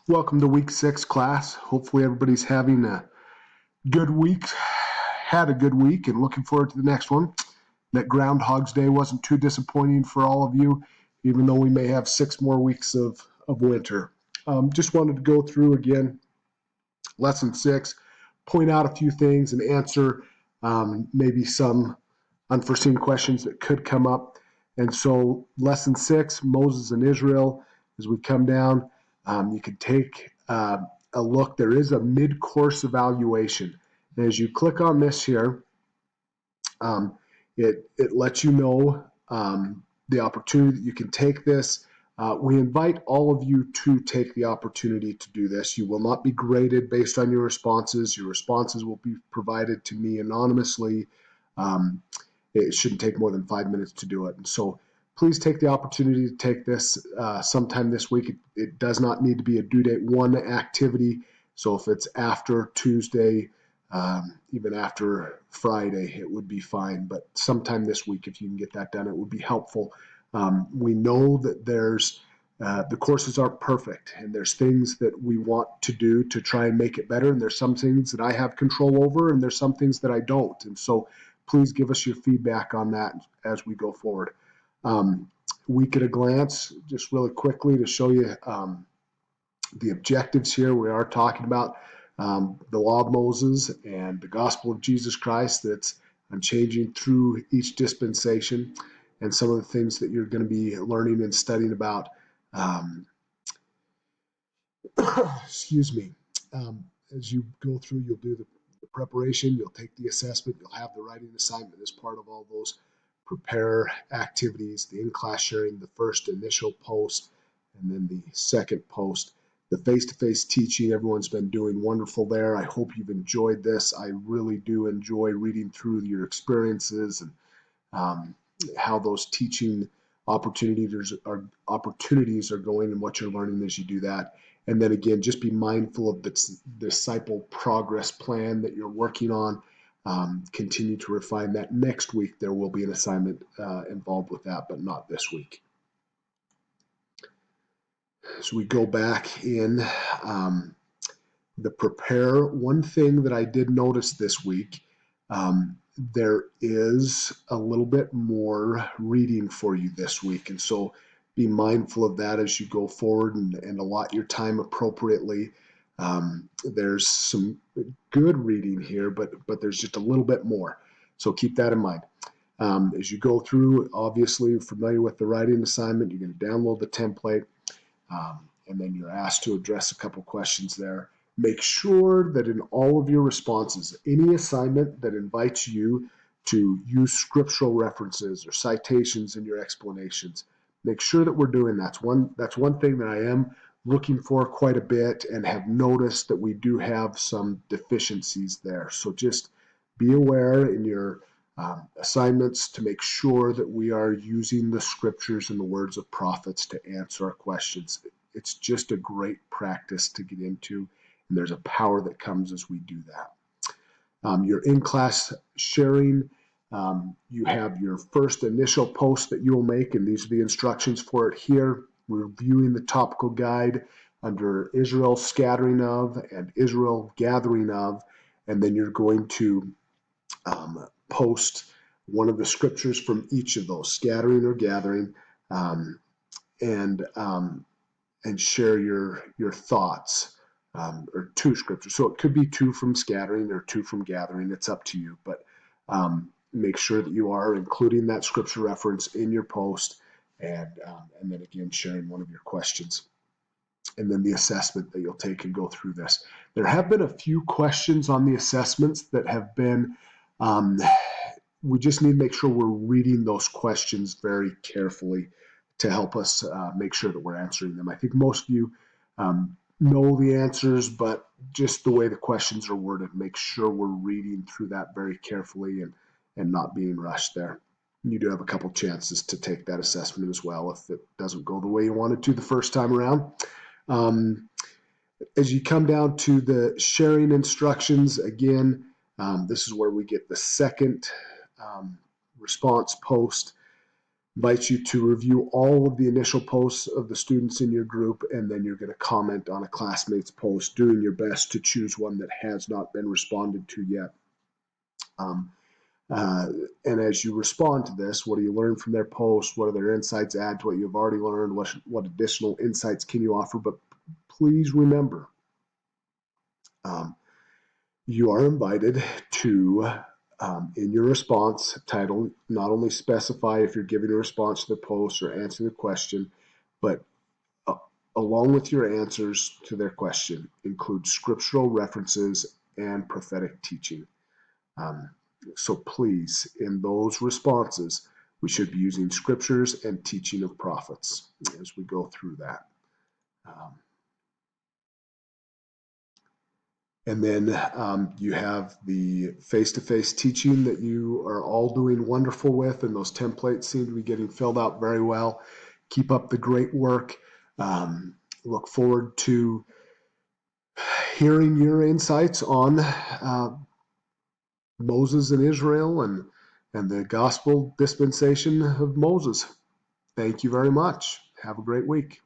Welcome to week 6 class. Hopefully everybody's having a good week, had a good week, and looking forward to the next one. That Groundhog's Day wasn't too disappointing for all of you, even though we may have 6 more weeks of winter. Just wanted to go through again lesson 6, point out a few things and answer maybe some unforeseen questions that could come up. And so lesson 6, Moses and Israel, as we come down, you can take a look. There is a mid-course evaluation. And as you click on this here, it lets you know the opportunity that you can take this. We invite all of you to take the opportunity to do this. You will not be graded based on your responses. Your responses will be provided to me anonymously. It shouldn't take more than 5 minutes to do it. And so please take the opportunity to take this sometime this week. It does not need to be a due date 1 activity. So if it's after Tuesday, even after Friday, it would be fine. But sometime this week, if you can get that done, it would be helpful. We know that there's the courses aren't perfect, and there's things that we want to do to try and make it better. And there's some things that I have control over, and there's some things that I don't. And so please give us your feedback on that as we go forward. Week at a glance, just really quickly to show you the objectives here. We are talking about the law of Moses and the gospel of Jesus Christ that's changing through each dispensation, and some of the things that you're going to be learning and studying about. Excuse me. As you go through, you'll do the preparation, you'll take the assessment, you'll have the writing assignment as part of all those prepare activities, the in-class sharing, the first initial post, and then the second post. The face-to-face teaching, everyone's been doing wonderful there. I hope you've enjoyed this. I really do enjoy reading through your experiences and how those teaching opportunities are going and what you're learning as you do that. And then again, just be mindful of the disciple progress plan that you're working on. Continue to refine that. Next week, there will be an assignment involved with that, but not this week. So we go back in the prepare. One thing that I did notice this week, there is a little bit more reading for you this week. And so be mindful of that as you go forward and allot your time appropriately. There's some good reading here, but there's just a little bit more. So keep that in mind. As you go through, obviously you're familiar with the writing assignment. You're going to download the template, and then you're asked to address a couple questions there. Make sure that in all of your responses, any assignment that invites you to use scriptural references or citations in your explanations, make sure that we're doing that. That's one thing that I am looking for quite a bit and have noticed that we do have some deficiencies there. So just be aware in your assignments to make sure that we are using the scriptures and the words of prophets to answer our questions. It's just a great practice to get into, and there's a power that comes as we do that. Your in-class sharing, you have your first initial post that you will make, and these are the instructions for it here. Reviewing the topical guide under Israel scattering of and Israel gathering of, and then you're going to post one of the scriptures from each of those, scattering or gathering, and share your thoughts, or 2 scriptures. So it could be 2 from scattering or 2 from gathering. It's up to you, but make sure that you are including that scripture reference in your post, and then again sharing one of your questions, and then the assessment that you'll take and go through this. There have been a few questions on the assessments that have been, we just need to make sure we're reading those questions very carefully to help us make sure that we're answering them. I think most of you know the answers, but just the way the questions are worded, make sure we're reading through that very carefully and not being rushed there. You do have a couple chances to take that assessment as well if it doesn't go the way you wanted to the first time around. As you come down to the sharing instructions, again, this is where we get the second response post. invite you to review all of the initial posts of the students in your group, and then you're going to comment on a classmate's post, doing your best to choose one that has not been responded to yet. And as you respond to this, what do you learn from their post? What are their insights add to what you've already learned? What additional insights can you offer? But please remember, you are invited to, in your response title, not only specify if you're giving a response to the post or answering the question, but along with your answers to their question, include scriptural references and prophetic teaching. So please, in those responses, we should be using scriptures and teaching of prophets as we go through that. And then you have the face-to-face teaching that you are all doing wonderful with, and those templates seem to be getting filled out very well. Keep up the great work. Look forward to hearing your insights on Moses and Israel and the gospel dispensation of Moses. Thank you very much. Have a great week.